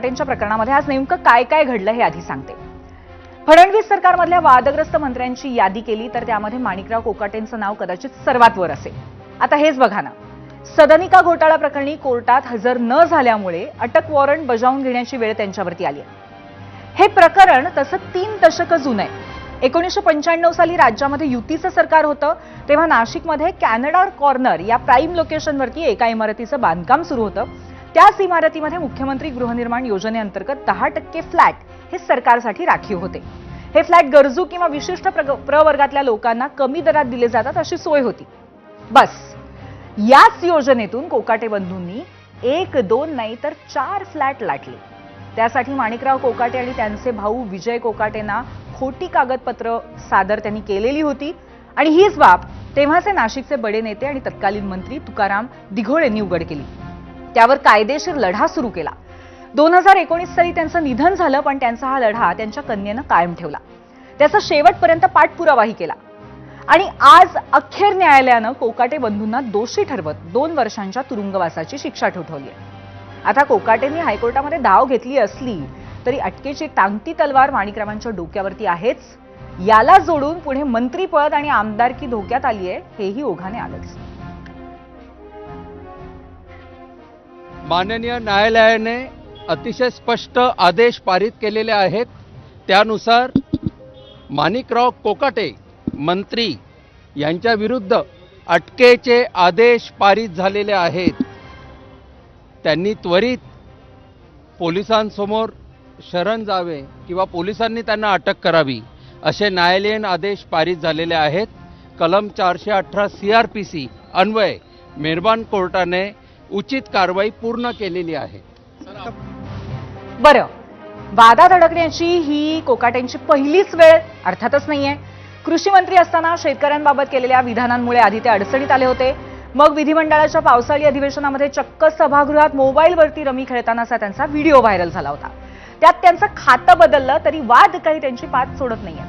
त्यांच्या प्रकरणामध्ये आज नेमकं काय काय घडलं हे आधी सांगते। फडणवीस सरकारमधल्या वादग्रस्त मंत्र्यांची यादी केली तर त्यामध्ये माणिकराव कोकाटेंचं नाव कदाचित सर्वात वर असेल। आता हेच बघा ना, सदनिका घोटाळा प्रकरणी कोर्टात हजर न झाल्यामुळे अटक वॉरंट बजावून घेण्याची वेळ त्यांच्यावरती आली आहे। हे प्रकरण तसं 3 दशकं जुनं आहे। 1995 साली राज्यामध्ये युतीचं सरकार होतं, तेव्हा नाशिकमध्ये कॅनडा कॉर्नर या प्राईम लोकेशनवरती एका इमारतीचं बांधकाम सुरू होतं। त्याच इमारतीमध्ये मुख्यमंत्री गृहनिर्माण योजनेअंतर्गत 10% फ्लॅट हे सरकारसाठी राखीव होते। हे फ्लॅट गरजू किंवा विशिष्ट प्रवर्गातल्या लोकांना कमी दरात दिले जातात अशी सोय होती। बस याच योजनेतून कोकाटे बंधूंनी 1-2 नाही तर 4 फ्लॅट लाटले। त्यासाठी माणिकराव कोकाटे आणि त्यांचे भाऊ विजय कोकाटेंना खोटी कागदपत्र सादर त्यांनी केलेली होती आणि हीच बाब तेव्हाचे नाशिकचे बडे नेते आणि तत्कालीन मंत्री तुकाराम दिघोळेंनी उघड केली। त्यावर कायदेशीर लढा सुरू केला। 2019 साली त्यांचं निधन झालं, पण त्यांचा हा लढा त्यांच्या कन्येनं कायम ठेवला। त्याचा शेवटपर्यंत पाठपुरावाही केला आणि आज अखेर न्यायालयानं कोकाटे बंधूंना दोषी ठरवत 2 वर्षांच्या तुरुंगवासाची शिक्षा ठोठावली आहे। आता कोकाटेंनी हायकोर्टामध्ये धाव घेतली असली तरी अटकेची टांगती तलवार माणिकरावांच्या डोक्यावरती आहेच। याला जोडून पुढे मंत्रीपद आणि आमदारकी धोक्यात आली आहे, हेही ओघाने आलंच। माननीय न्यायालयाने अतिशय स्पष्ट आदेश पारित केलेले आहेत। त्यानुसार माणिकराव कोकाटे मंत्री यांच्या विरुद्ध अटकेचे आदेश पारित झालेले आहेत। त्यांनी त्वरित पोलिसांसमोर शरण जावे किंवा पोलिसांनी त्यांना अटक करावी असे न्यायालयीन आदेश पारित झालेले आहेत। कलम 418 CRPC अन्वये मेहरबान कोर्टाने उचित कारवाई पूर्ण केलेली आहे। बरं, वादात अडकण्याची ही कोकाटेंची पहिलीच वेळ अर्थातच नाहीये। कृषी मंत्री असताना शेतकऱ्यांबाबत केलेल्या विधानांमुळे आधी ते अडचणीत आले होते। मग विधिमंडळाच्या पावसाळी अधिवेशनामध्ये चक्क सभागृहात मोबाईलवरती रमी खेळतानाचा त्यांचा व्हिडिओ व्हायरल झाला होता। त्यात त्यांचं खातं बदललं तरी वाद काही त्यांची पाठ सोडत नाहीये।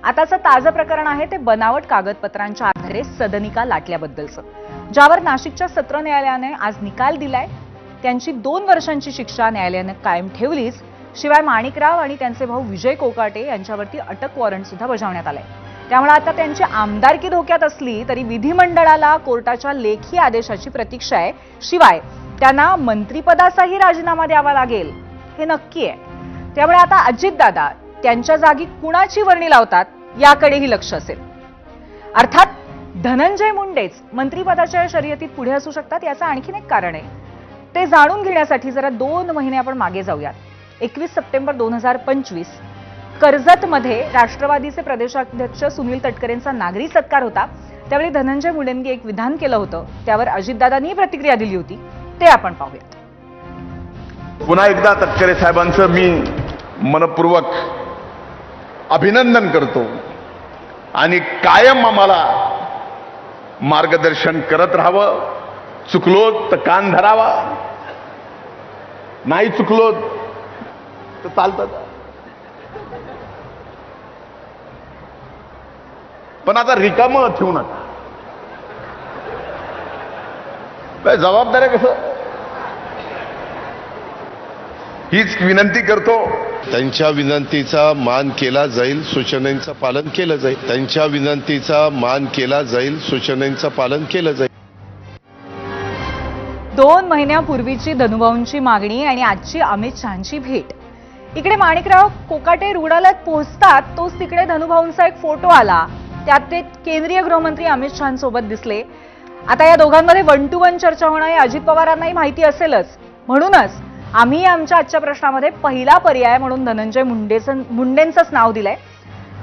आताचं ताजं प्रकरण आहे ते बनावट कागदपत्रांच्या आधारे सदनिका लाटल्याबद्दलचं, ज्यावर नाशिकच्या सत्र न्यायालयाने आज निकाल दिलाय। त्यांची 2 वर्षांची शिक्षा न्यायालयाने कायम ठेवलीच, शिवाय माणिकराव आणि त्यांचे भाऊ विजय कोकाटे यांच्यावरती अटक वॉरंट सुद्धा बजावण्यात आलंय। त्यामुळे आता त्यांची आमदारकी धोक्यात असली तरी विधिमंडळाला कोर्टाच्या लेखी आदेशाची प्रतीक्षा आहे। शिवाय त्यांना मंत्रिपदाचाही राजीनामा द्यावा लागेल हे नक्की आहे। त्यामुळे आता अजितदादा त्यांच्या जागी कुणाची वर्णी लावतात याकडेही लक्ष असेल। अर्थात धनंजय मुंडेच मंत्रिपदाच्या शर्यतीत पुढे असू शकतात याचं आणखीन एक कारण आहे। ते जाणून घेण्यासाठी जरा 2 महिने आपण मागे जाऊयात। 21 सप्टेंबर 2025 कर्जतमध्ये राष्ट्रवादीचे प्रदेशाध्यक्ष सुनील तटकरेंचा नागरी सत्कार होता। त्यावेळी धनंजय मुंडेंनी एक विधान केलं होतं, त्यावर अजितदादांनी प्रतिक्रिया दिली होती, ते आपण पाहूयात। पुन्हा एकदा तटकरे साहेबांचं मी मनपूर्वक अभिनंदन करतो आणि कायम आम्हाला मार्गदर्शन करत राहावं। चुकलो तर कान धरावा, नाही चुकलो तर चालतं। पण आता रिकामं ठेवू नका, जबाबदारी कसं हीच विनंती करतो। त्यांच्या विनंतीचा मान केला जाईल, सूचनांचं पालन केलं जाईल। त्यांच्या विनंतीचा मान केला जाईल, सूचनांचं पालन केलं जाईल। 2 महिन्यापूर्वीची धनुभाऊंची मागणी आणि आजची अमित शहांची भेट। इकडे माणिकराव कोकाटे रुग्णालयात पोहोचतात तोच तिकडे धनुभाऊंचा एक फोटो आला, त्यात ते केंद्रीय गृहमंत्री अमित शहांसोबत दिसले। आता या दोघांमध्ये 1 to 1 चर्चा होणं हे अजित पवारांनाही माहिती असेलच। म्हणूनच आम्ही आमच्या आजच्या प्रश्नामध्ये पहिला पर्याय म्हणून धनंजय मुंडेंचंच नाव दिलंय।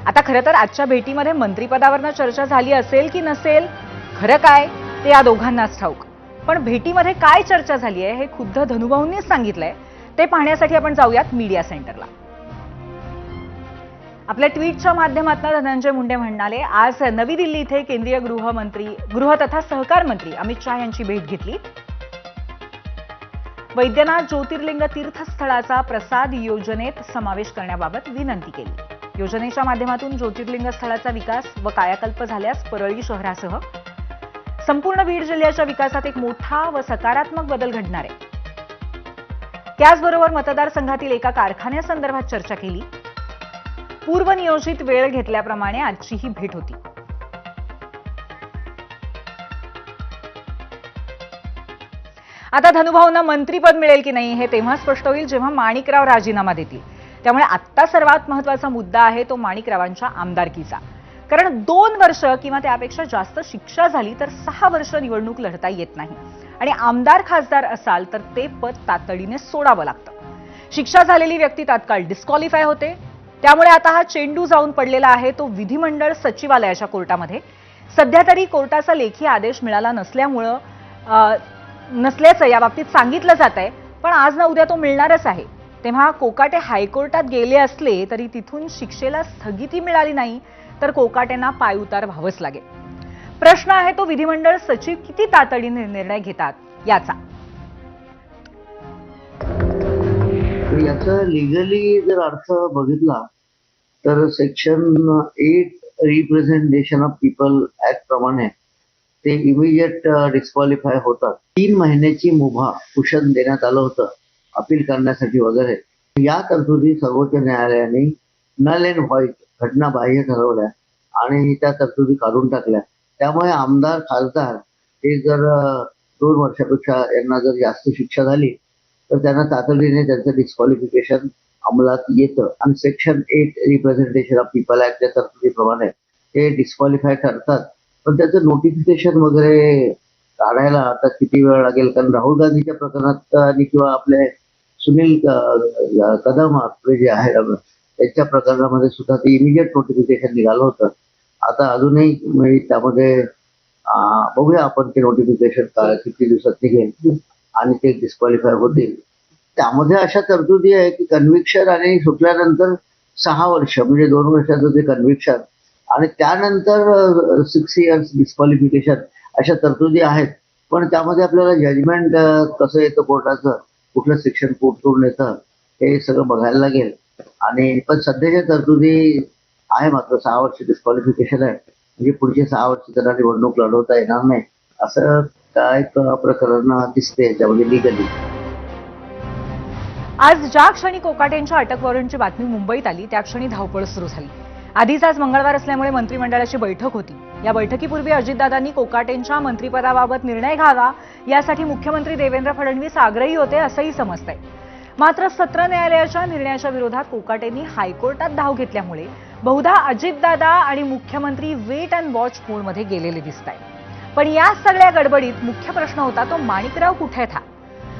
आता खरं तर आजच्या भेटीमध्ये मंत्रिपदावरनं चर्चा झाली असेल की नसेल, खरं काय ते या दोघांनाच ठाऊक। पण भेटीमध्ये काय चर्चा झाली आहे हे खुद्द धनुभाऊंनीच सांगितलंय। ते पाहण्यासाठी आपण जाऊयात मीडिया सेंटरला। आपल्या ट्विटच्या माध्यमातून धनंजय मुंडे म्हणाले, आज नवी दिल्ली इथे केंद्रीय गृह तथा सहकार मंत्री अमित शहा यांची भेट घेतली। वैद्यनाथ ज्योतिर्लिंग तीर्थस्थळाचा प्रसाद योजनेत समावेश करण्याबाबत विनंती केली। योजनेच्या माध्यमातून ज्योतिर्लिंग स्थळाचा विकास व कायाकल्प झाल्यास परळी शहरासह संपूर्ण बीड जिल्ह्याच्या विकासात एक मोठा व सकारात्मक बदल घडणार आहे। त्याचबरोबर मतदारसंघातील एका कारखान्यासंदर्भात चर्चा केली. पूर्वनियोजित वेळ घेतल्याप्रमाणे आजची ही भेट होती. आता धनुभाऊंना मंत्रीपद मिळेल की नाही हे तेव्हा स्पष्ट होईल जेव्हा माणिकराव राजीनामा देतील. त्यामुळे आत्ता सर्वात महत्त्वाचा मुद्दा आहे तो माणिकरावांच्या आमदारकीचा. कारण 2 वर्ष किंवा त्यापेक्षा जास्त शिक्षा झाली तर 6 वर्ष निवडणूक लढता येत नाही आणि आमदार खासदार असाल तर ते पद तातडीने सोडावं लागतं. शिक्षा झालेली व्यक्ती तात्काळ डिस्क्वालिफाय होते. त्यामुळे आता हा चेंडू जाऊन पडलेला आहे तो विधिमंडळ सचिवालयाच्या कोर्टामध्ये. सध्या तरी कोर्टाचा लेखी आदेश मिळाला नसल्याचं याबाबतीत सांगितलं जात आहे, पण आज ना उद्या तो मिळणारच आहे. तेव्हा कोकाटे हायकोर्टात गेले असले तरी तिथून शिक्षेला स्थगिती मिळाली नाही तर कोकाटेंना पायउतार व्हावंच लागेल. प्रश्न आहे तो विधिमंडळ सचिव किती तातडीने निर्णय घेतात याचा. याचा लिगली जर अर्थ बघितला तर section 8 representation of people act प्रमाणे ते इमिजिएट डिस्क्वालिफाय होतात. 3 महिन्याची मुभा कुशन देण्यात आलं होतं अपील करण्यासाठी वगैरे. या तरतुदी सर्वोच्च न्यायालयाने नल अँड व्हाईट घटनाबाह्य ठरवल्या आणि त्या तरतुदी काढून टाकल्या. त्यामुळे आमदार खासदार हे जर 2 वर्षापेक्षा यांना जर जास्त शिक्षा झाली तर त्यांना तातडीने त्यांचं डिस्क्वालिफिकेशन अंमलात येतं आणि सेक्शन 8 रिप्रेझेंटेशन ऑफ पीपल ऍक्टच्या तरतुदीप्रमाणे ते डिस्क्वालिफाय ठरतात. पण त्याचं नोटिफिकेशन वगैरे काढायला आता किती वेळ लागेल, कारण राहुल गांधीच्या प्रकरणात आणि किंवा आपले सुनील कदम आपले जे आहे त्यांच्या प्रकरणामध्ये सुद्धा ते इमिजिएट नोटिफिकेशन निघालं होतं. आता अजूनही त्यामध्ये बघूया आपण ते नोटिफिकेशन किती दिवसात निघेल आणि ते डिस्क्वालिफाय होतील. त्यामध्ये अशा तरतुदी आहे की कन्व्हिक्शन आणि सुटल्यानंतर 6 वर्ष म्हणजे 2 वर्षाचं ते कन्व्हिक्शन आणि त्यानंतर 6 इयर्स डिस्क्वालिफिकेशन अशा तरतुदी आहेत. पण त्यामध्ये आपल्याला जजमेंट कसं येतं कोर्टाचं, कुठलं सेक्शन कोर्ट करून येतं हे सगळं बघायला लागेल. आणि पण सध्याच्या तरतुदी आहे मात्र 6 वर्ष डिस्क्वालिफिकेशन आहे म्हणजे पुढचे 6 वर्ष त्यांना निवडणूक लढवता येणार नाही असं काय प्रकरण दिसते याच्यामध्ये लिगली. आज ज्या क्षणी कोकाटेंच्या अटक वॉरंटची बातमी मुंबईत आली त्या क्षणी धावपळ सुरू झाली. आधीच आज मंगळवार असल्यामुळे मंत्रिमंडळाची बैठक होती. या बैठकीपूर्वी अजितदादांनी कोकाटेंच्या मंत्रिपदाबाबत निर्णय घ्यावा यासाठी मुख्यमंत्री देवेंद्र फडणवीस आग्रही होते असंही समजतंय. मात्र सत्र न्यायालयाच्या निर्णयाच्या विरोधात कोकाटेंनी हायकोर्टात धाव घेतल्यामुळे बहुधा अजितदादा आणि मुख्यमंत्री वेट अँड वॉच मोडमध्ये गेलेले दिसत आहेत. पण या सगळ्या गडबडीत मुख्य प्रश्न होता तो माणिकराव कुठे था.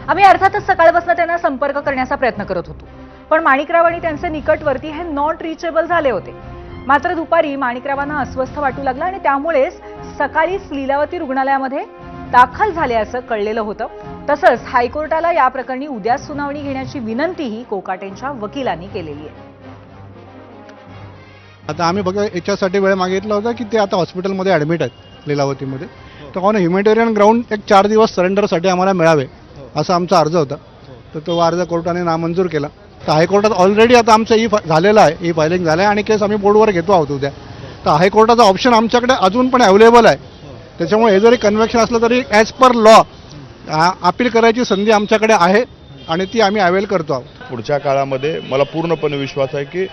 आम्ही अर्थातच सकाळपासून त्यांना संपर्क करण्याचा प्रयत्न करत होतो, पण माणिकराव आणि त्यांचे निकटवर्ती हे नॉट रिचेबल झाले होते. मात्र दुपारी माणिकरावांना अस्वस्थ वाटू लागलं आणि त्यामुळेच सकाळीच लीलावती रुग्णालयामध्ये दाखल झाले असं कळलेलं होतं. तसंच हायकोर्टाला या प्रकरणी उद्या सुनावणी घेण्याची विनंतीही कोकाटेंच्या वकिलांनी केलेली आहे. आता आम्ही बघा याच्यासाठी वेळ मागितला होता की ते आता हॉस्पिटलमध्ये ॲडमिट आहेत लीलावतीमध्ये. तर ऑन ह्युमॅनिटेरियन ग्राउंड एक 4 दिवस सरेंडरसाठी आम्हाला मिळावे असा आमचा अर्ज होता. तर तो अर्ज कोर्टाने नामंजूर केला. तर हायकोर्टात ऑलरेडी आता आमचं झालेलं आहे, ई फायलिंग झालं आहे आणि केस आम्ही बोर्डवर घेतो आहोत उद्या. तर हायकोर्टाचा ऑप्शन आमच्याकडे अजून पण अवेलेबल आहे. त्याच्यामुळे हे जरी कन्व्हेक्शन असलं तरी ॲज पर लॉ अपील करायची संधी आमच्याकडे आहे आणि ती आम्ही अवेल करतो आहोत. पुढच्या काळामध्ये मला पूर्णपणे विश्वास आहे की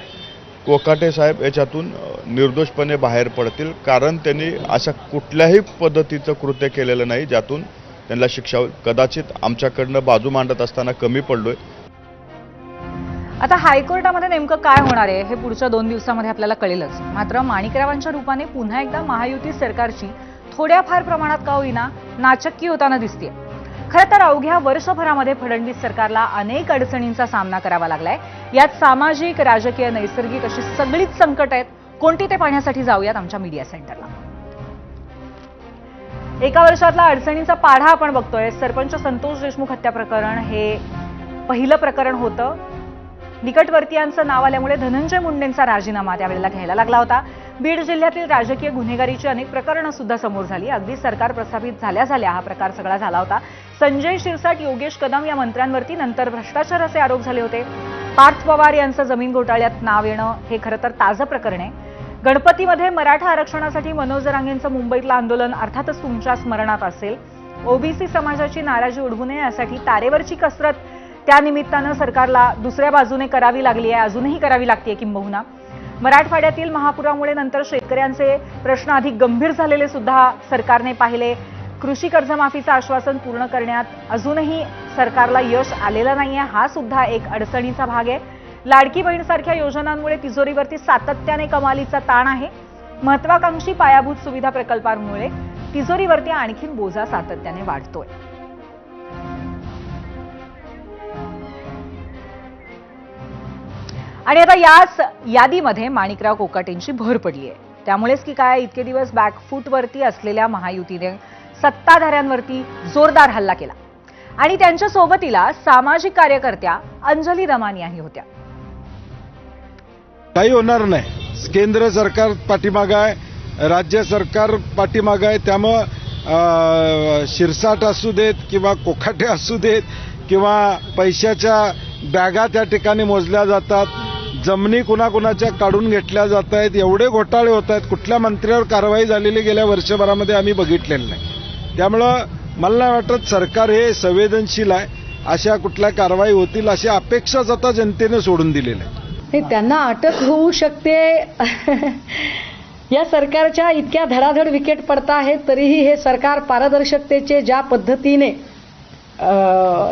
कोकाटे साहेब याच्यातून निर्दोषपणे बाहेर पडतील, कारण त्यांनी अशा कुठल्याही पद्धतीचं कृत्य केलेलं नाही ज्यातून त्यांना शिक्षा होईल. कदाचित आमच्याकडनं बाजू मांडत असताना कमी पडलोय. आता हायकोर्टामध्ये नेमकं काय होणार आहे हे पुढच्या 2 दिवसामध्ये आपल्याला कळेलच. मात्र माणिकरावांच्या रूपाने पुन्हा एकदा महायुती सरकारची थोड्याफार प्रमाणात का होईना नाचक्की होताना दिसतेय. खरं तर अवघ्या वर्षभरामध्ये फडणवीस सरकारला अनेक अडचणींचा सामना करावा लागलाय. यात सामाजिक, राजकीय, नैसर्गिक अशी सगळीच संकट आहेत. कोणती ते पाहण्यासाठी जाऊयात आमच्या मीडिया सेंटरला. एका वर्षातला अडचणींचा पाढा आपण बघतोय. सरपंच संतोष देशमुख हत्या प्रकरण हे पहिलं प्रकरण होतं. निकटवर्तीयांचं नाव आल्यामुळे धनंजय मुंडेंचा राजीनामा त्यावेळेला घ्यायला लागला होता. बीड जिल्ह्यातील राजकीय गुन्हेगारीची अनेक प्रकरणं सुद्धा समोर झाली. अगदी सरकार प्रस्थापित झाल्या हा प्रकार सगळा झाला होता. संजय शिरसाट, योगेश कदम या मंत्र्यांवरती नंतर भ्रष्टाचाराचे आरोप झाले होते. पार्थ पवार यांचं जमीन घोटाळ्यात नाव येणं हे खरं तर ताजं प्रकरण आहे. गणपतीमध्ये मराठा आरक्षणासाठी मनोज जरांगेंचं मुंबईतलं आंदोलन अर्थातच तुमच्या स्मरणात असेल. ओबीसी समाजाची नाराजी ओढवू नये यासाठी तारेवरची कसरत त्यानिमित्तानं सरकारला दुसऱ्या बाजूने करावी लागली आहे, अजूनही करावी लागते किंबहुना. मराठवाड्यातील महापुरामुळे नंतर शेतकऱ्यांचे प्रश्न अधिक गंभीर झालेले सुद्धा सरकारने पाहिले. कृषी कर्जमाफीचं आश्वासन पूर्ण करण्यात अजूनही सरकारला यश आलेलं नाहीये, हा सुद्धा एक अडचणीचा भाग आहे. लाडकी बहीणसारख्या योजनांमुळे तिजोरीवरती सातत्याने कमालीचा ताण आहे. महत्वाकांक्षी पायाभूत सुविधा प्रकल्पांमुळे तिजोरीवरती आणखीन बोजा सातत्याने वाढतोय. आणि आता याच यादीमध्ये माणिकराव कोकाटेंची भर पडली आहे. त्यामुळेच की काय, इतके दिवस बॅकफूटवरती असलेल्या महायुतीने सत्ताधाऱ्यांवरती जोरदार हल्ला केला आणि त्यांच्या सोबतीला सामाजिक कार्यकर्त्या अंजली दमानियाही होत्या. काही होणार नाही. केंद्र सरकार पाठीमागं आहे, राज्य सरकार पाठीमागं आहे. त्यामुळं शिरसाट असू देत किंवा कोकाटे असू देत किंवा पैशाच्या बॅगा त्या ठिकाणी मोजल्या जातात, जमिनी कुणाकुणाच्या काढून घेतल्या जात आहेत, एवढे घोटाळे होत आहेत, कुठल्या मंत्र्यावर कारवाई झालेली गेल्या वर्षभरामध्ये आम्ही बघितलेलं नाही. त्यामुळं मला नाही वाटत सरकार हे संवेदनशील आहे, अशा कुठल्या कारवाई होतील अशी अपेक्षाच आता जनतेने सोडून दिलेल्या आहे. त्यांना अटक होऊ शकते. या सरकारच्या इतक्या धडाधड विकेट पडत आहेत तरीही हे सरकार पारदर्शकतेचे ज्या पद्धतीने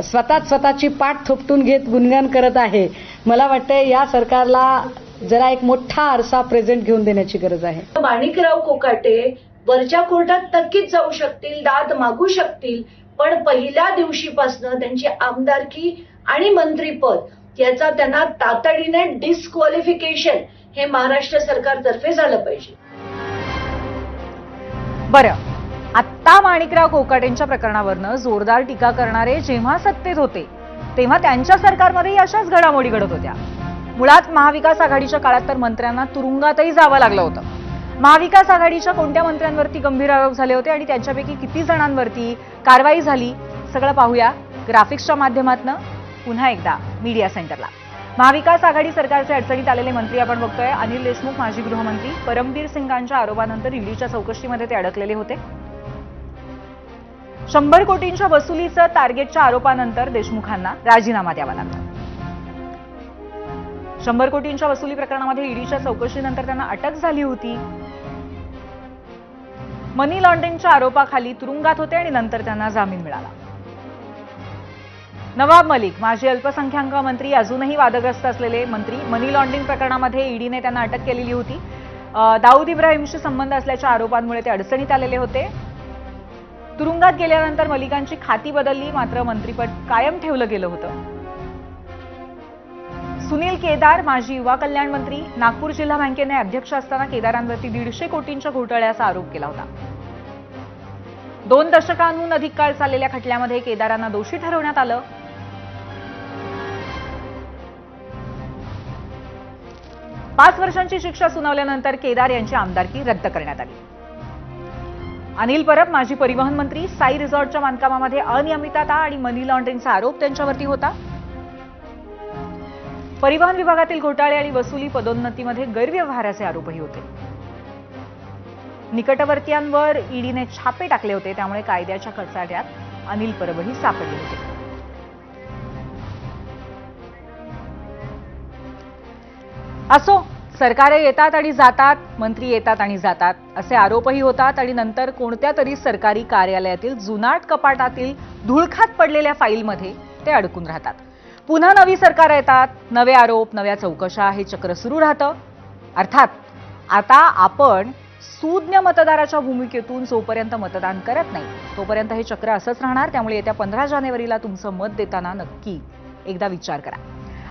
स्वतःची पाठ थोपटून घेत गुणगान करत आहे, मला वाटतं या सरकारला जरा एक मोठा आरसा प्रेझेंट घेऊन देण्याची गरज आहे. माणिकराव कोकाटे वरच्या कोर्टात नक्कीच जाऊ शकतील, दाद मागू शकतील, पण पहिल्या दिवशीपासून त्यांची आमदारकी आणि मंत्रीपद याचा त्यांना तातडीने डिस्क्वालिफिकेशन हे महाराष्ट्र सरकारतर्फे झालं पाहिजे. बरं, आत्ता माणिकराव कोकाटेंच्या प्रकरणावरनं जोरदार टीका करणारे जेव्हा सत्तेत होते तेव्हा त्यांच्या सरकारमध्ये अशाच घडामोडी घडत होत्या. मुळात महाविकास आघाडीच्या काळात तर मंत्र्यांना तुरुंगातही जावं लागलं होतं. महाविकास आघाडीच्या कोणत्या मंत्र्यांवरती गंभीर आरोप झाले होते आणि त्यांच्यापैकी किती जणांवरती कारवाई झाली, सगळं पाहूया ग्राफिक्सच्या माध्यमातून. पुन्हा एकदा मीडिया सेंटरला. महाविकास आघाडी सरकारचे अडचणीत आलेले मंत्री आपण बघतोय. अनिल देशमुख माजी गृहमंत्री, परमबीर सिंगांच्या आरोपानंतर ईडीच्या चौकशीमध्ये ते अडकलेले होते. 100 कोटींच्या वसुलीचं टार्गेटच्या आरोपानंतर देशमुखांना राजीनामा द्यावा लागला. 100 कोटींच्या वसुली प्रकरणामध्ये ईडीच्या चौकशीनंतर त्यांना अटक झाली होती. मनी लॉन्ड्रिंगच्या आरोपाखाली तुरुंगात होते आणि नंतर त्यांना जामीन मिळाला. नवाब मलिक माजी अल्पसंख्याक मंत्री, अजूनही वादग्रस्त असलेले मंत्री, मनी लॉन्ड्रिंग प्रकरणामध्ये ईडीने त्यांना अटक केलेली होती. दाऊद इब्राहिमशी संबंध असल्याच्या आरोपांमुळे ते अडचणीत आलेले होते. तुरुंगात गेल्यानंतर मलिकांची खाती बदलली, मात्र मंत्रिपद कायम ठेवलं गेलं होतं. सुनील केदार माजी युवा कल्याण मंत्री, नागपूर जिल्हा बँकेने अध्यक्ष असताना केदारांवरती 150 कोटींच्या घोटाळ्याचा आरोप केला होता. 2 दशकांहून अधिक काळ चाललेल्या खटल्यामध्ये केदारांना दोषी ठरवण्यात आलं. 5 वर्षांची शिक्षा सुनावल्यानंतर केदार यांची आमदारकी रद्द करण्यात आली. अनिल परब माजी परिवहन मंत्री, साई रिसॉर्टच्या बांधकामामध्ये अनियमितता आणि मनी लॉन्ड्रिंगचा आरोप त्यांच्यावरती होता. परिवहन विभागातील घोटाळे आणि वसुली पदोन्नतीमध्ये गैरव्यवहाराचे आरोपही होते. निकटवर्तीयांवर ईडीने छापे टाकले होते, त्यामुळे कायद्याच्या कचाट्यात अनिल परबही सापडले होते. असो, सरकारे येतात आणि जातात, मंत्री येतात आणि जातात, असे आरोपही होतात आणि नंतर कोणत्या तरी सरकारी कार्यालयातील जुनाट कपाटातील धुळखात पडलेल्या फाईलमध्ये ते अडकून राहतात. पुन्हा नवी सरकार येतात, नवे आरोप, नव्या चौकशा, हे चक्र सुरू राहतं. अर्थात आता आपण सूज्ञ मतदाराच्या भूमिकेतून जोपर्यंत मतदान करत नाही तोपर्यंत हे चक्र असंच राहणार. त्यामुळे येत्या 15 जानेवारीला तुमचं मत देताना नक्की एकदा विचार करा.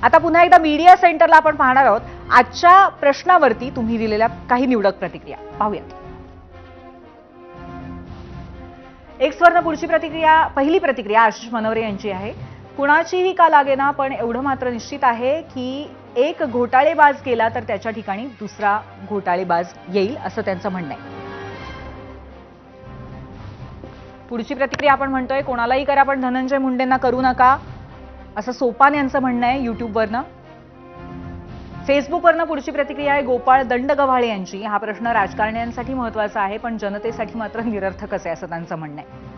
आता पुन्हा एकदा मीडिया सेंटरला आपण पाहणार आहोत. आजच्या प्रश्नावरती तुम्ही दिलेल्या काही निवडक प्रतिक्रिया पाहूयात. एक्सवरनं पुढची प्रतिक्रिया, पहिली प्रतिक्रिया आशिष मनोरे यांची आहे. कुणाचीही का लागेना, पण एवढं मात्र निश्चित आहे की एक घोटाळेबाज गेला तर त्याच्या ठिकाणी दुसरा घोटाळेबाज येईल, असं त्यांचं म्हणणं आहे. पुढची प्रतिक्रिया आपण म्हणतोय, कोणालाही करा पण धनंजय मुंडेंना करू नका, असं सोपान यांचं म्हणणं आहे युट्यूबवरनं. फेसबुकवरनं पुढची प्रतिक्रिया आहे गोपाळ दंडगव्हाळे यांची. हा प्रश्न राजकारण्यांसाठी महत्वाचा आहे पण जनतेसाठी मात्र निरर्थकच आहे, असं त्यांचं म्हणणं आहे.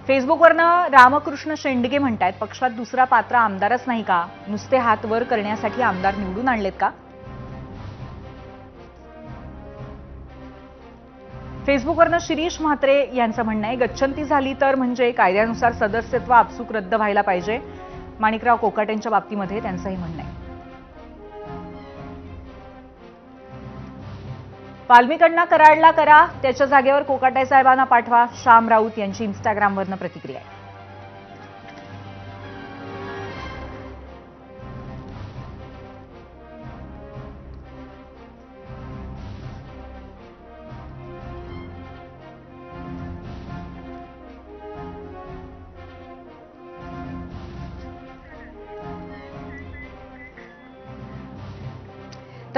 फेसबुकवरनं रामकृष्ण शेंडगे म्हणतायत, पक्षात दुसरा पात्र आमदारच नाही का? नुसते हात वर करण्यासाठी आमदार निवडून आणलेत का? फेसबुकवरनं शिरीष म्हात्रे यांचं म्हणणं आहे, गच्छंती झाली तर म्हणजे कायद्यानुसार सदस्यत्व आपसूक रद्द व्हायला पाहिजे. माणिकराव कोकाटेंच्या बाबतीमध्ये त्यांचंही म्हणणं आहे. वाल्मिकांना कराडला करा, त्याच्या जागेवर कोकाटे साहेबांना पाठवा, श्याम राऊत यांची इंस्टाग्रामवरनं प्रतिक्रिया आहे.